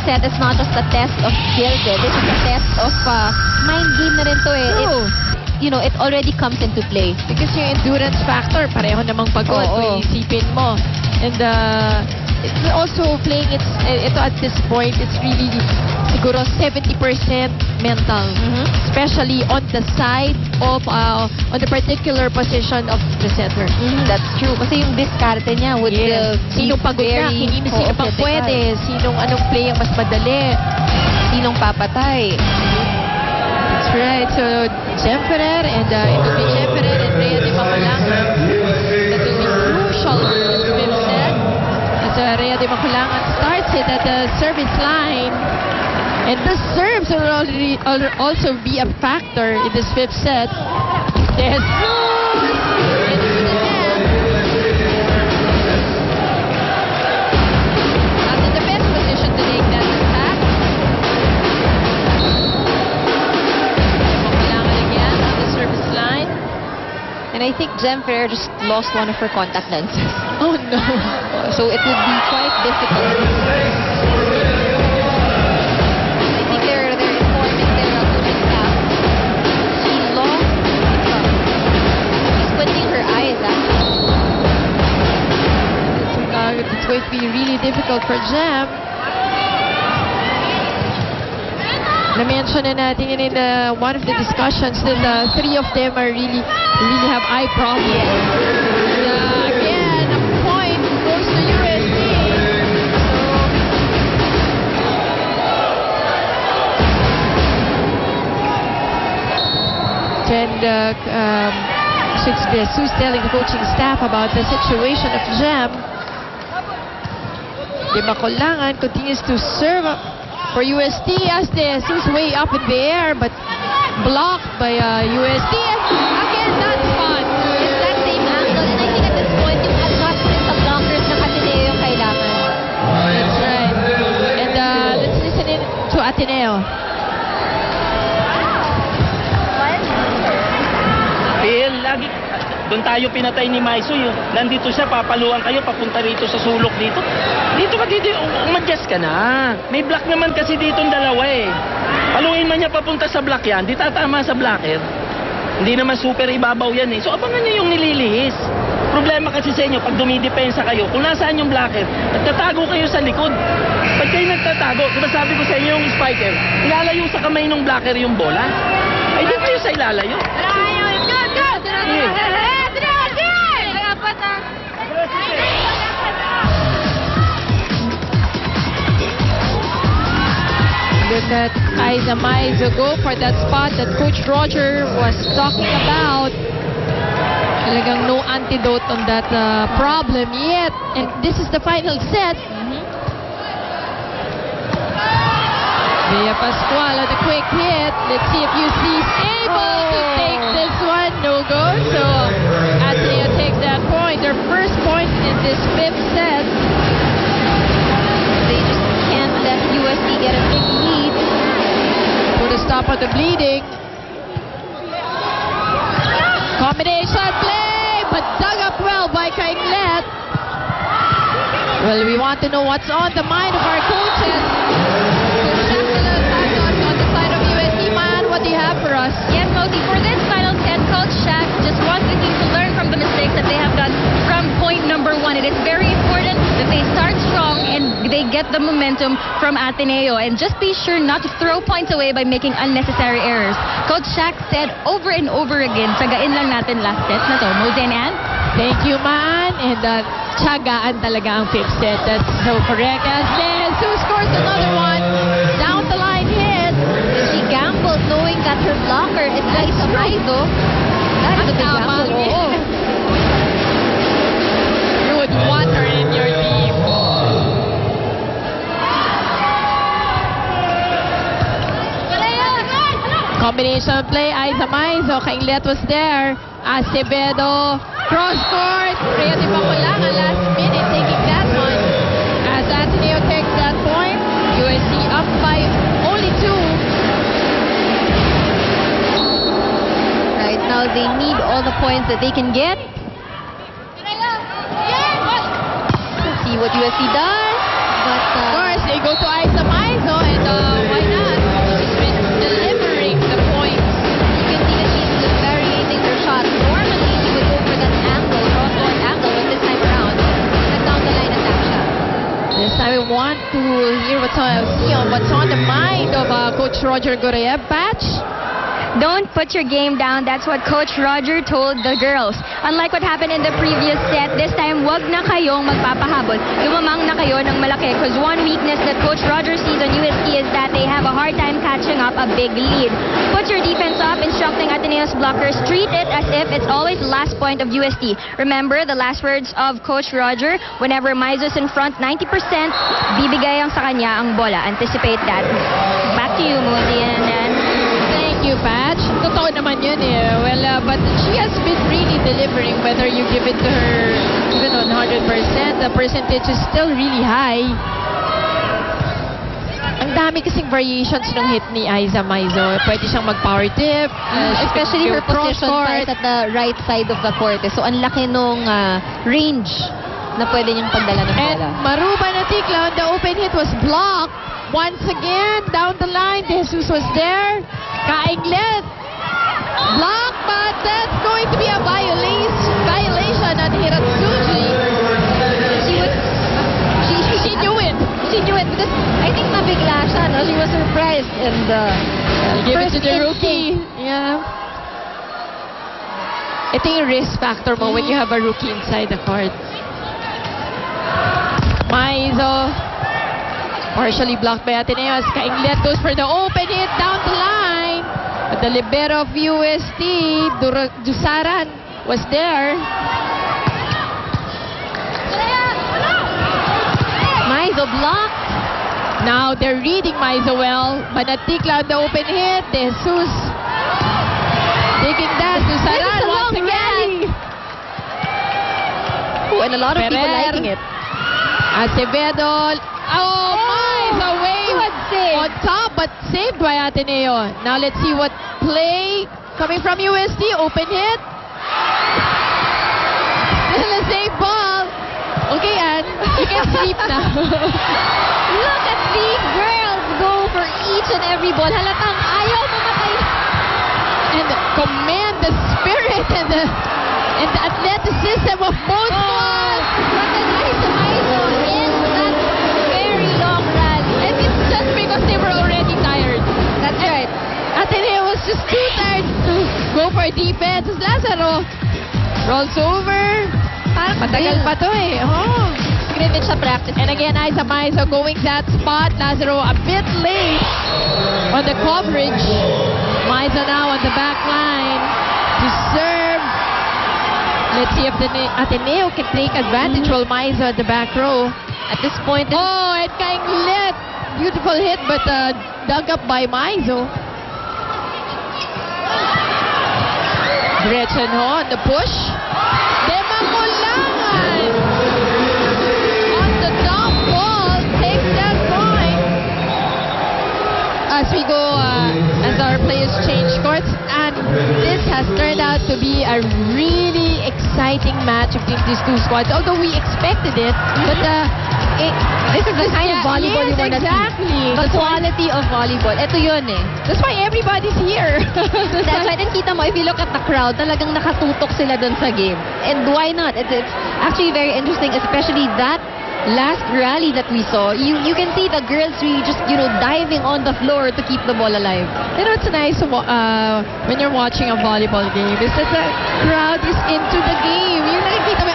set is not just a test of skills. This is a test of mind game na rin to you know, it already comes into play. Because yung endurance factor, pareho namang pagod kung isipin mo. And it's also playing ito at this point, it's really siguro 70% mental. Especially on the side of, on the particular position of the setter. That's true. Kasi yung diskarte niya would sinong pagod na, sino pang pwede, sinong anong play ang mas madali, sinong papatay. That's right. So, Jem Ferrer and it will be Jem Ferrer and Rhea de Maculangan. That will be crucial in this fifth set. As Rhea de Maculangan starts it at the service line. And the serves will also be a factor in this fifth set. Yes. Not in the best position to take that attack. Maculangan again on the service line. And I think Jem Ferrer just lost one of her contact lenses. Oh no. So it would be quite difficult. It's going to be really difficult for Jem. Na-mention na natin in one of the discussions that three of them are really have eye problems. Again, a point goes to USD. Since Sue's telling the coaching staff about the situation of Jem, De Maculangan continues to serve for UST as Sue's way up in the air, but blocked by UST. Again, that's fun. It's that same angle, and I think at this point, yung adjustment sa blockers ng Ateneo yung kailangan. That's right. And let's listen in to Ateneo. Lagi doon tayo pinatay ni Maisoy. Nandito siya, papaluan kayo, papunta rito sa sulok dito. Dito umadjust ka na. May block naman kasi dito ang dalawa eh. Paluin man niya papunta sa block yan, di tatama sa blocker. Hindi naman super ibabaw yan eh. So abangan niyo yung nililihis. Problema kasi sa inyo, pag dumidepensa kayo, kung nasaan yung blocker, nagtatago kayo sa likod. Pag kayo nagtatago, diba sabi ko sa inyo yung spiker, ilalayo sa kamay ng blocker yung bola. Ay di kayo sa ilalayo. Look at Aiza Maizo go for that spot that Coach Roger was talking about. Talagang no antidote on that problem yet. And this is the final set. Bea Pascual on the quick hit. Let's see if UC is able to take this one. No go. So Ateneo takes that point. Their first point in this fifth set. They just can't let UST get a big lead. Put a stop on the bleeding. Combination play, but dug up well by Kainglet. Well, we want to know what's on the mind of our coaches. On the side of UST, man, what do you have for us? Yes, Mosey, for this final set, Coach Shaq just wants the team to learn from the mistakes that they have done from point number one. It is very important that they start strong and they get the momentum from Ateneo. And just be sure not to throw points away by making unnecessary errors. Coach Shaq said over and over again, tsagain lang natin last set na to. Mosey and Ann? Thank you, man. And tsagaan talaga ang fifth set. That's so correct. As Sue scores another one. Down the line hit. She gambled knowing that her blocker is Aiza Maizo. That is a big gamble. You would want her in your team. Combination play. Aiza Maizo. Kainglet was there. Acevedo. Cross court. Rhea de Maculangan last minute taking that one. As Ateneo takes that point. USC up by only 2. Right now, they need all the points that they can get. Let's see what USC does. But of course, they go to Aiza Maizo. hear what's on the mind of Coach Roger Goreyev. Patch? Don't put your game down. That's what Coach Roger told the girls. Unlike what happened in the previous set, this time, wag na kayong magpapahabol. Lumamang na kayo ng malaki. Because one weakness that Coach Roger sees on UST is that they have a hard time catching up a big lead. Put your defense up, instructing Ateneo's blockers. Treat it as if it's always the last point of UST. Remember the last words of Coach Roger? Whenever Maizo's in front, 90%, bibigay ang sa kanya ang bola. Anticipate that. Back to you, Moody. You, Patch. Totoo naman yun eh. Well, but she has been really delivering whether you give it to her even on 100%. The percentage is still really high. Ang dami kasing variations ng hit ni Aiza Maizo. Pwede siyang mag-power tip. Especially her position pa is at the right side of the court. So, ang laki nung range na pwede niyang pagdala ng bola. And Maruba Natikla on the open hit was blocked. Once again, down the line, De Jesus was there. Kainglet. Blocked, but that's going to be a violation on Hiratsuji. She knew it. She knew it because I think nabigla siya, no? She was surprised and give it to the rookie. Yeah. Ito yung risk factor mo when you have a rookie inside the court. Maizo. Partially blocked by Ateneo as Kainglet goes for the open hit down the line. But the libero of UST, Dusaran, was there. Maizo blocked. Now they're reading Maizo well. Manatikla on the open hit. De Jesus taking that. Dusaran once again. Oh, and a lot of people liking it. Acevedo. Oh, Maizo away on top, but saved by Ateneo. Now let's see what play coming from UST. Open hit. Still a safe ball. Okay, Ann, you can sleep now. Look at these girls go for each and every ball. Halatang ayaw mamatay. And command the spirit and the athleticism of both balls. What a nice Maizo in that very long rally. And it's just because they were already tired. That's right. Ateneo was just too tired to go for defense. Lazaro rolls over. Parang Matagal pa to eh. Oh. scrimmage sa practice. And again, Aiza Maizo going that spot. Lazaro a bit late on the coverage. Maizo now on the back line to serve. Let's see if the Ateneo can take advantage while Maizo at the back row. At this point, Oh, and Kainglet. Beautiful hit, but dug up by Maizo. Gretchen Ho on the push. Demakulangan on the top ball takes that point. As we go, as our players change courts, and this has turned out to be a really exciting match between these two squads. Although we expected it, but this is the kind of volleyball you want to see. Exactly. The quality of volleyball. Ito yun eh. That's why everybody's here. That's why din kita mo, if you look at the crowd, talagang nakatutok sila dun sa game. And why not? It's actually very interesting, especially that last rally that we saw. You can see the girls really just, diving on the floor to keep the ball alive. You know, it's nice when you're watching a volleyball game is that the crowd is into the game. Yung nakikita mo,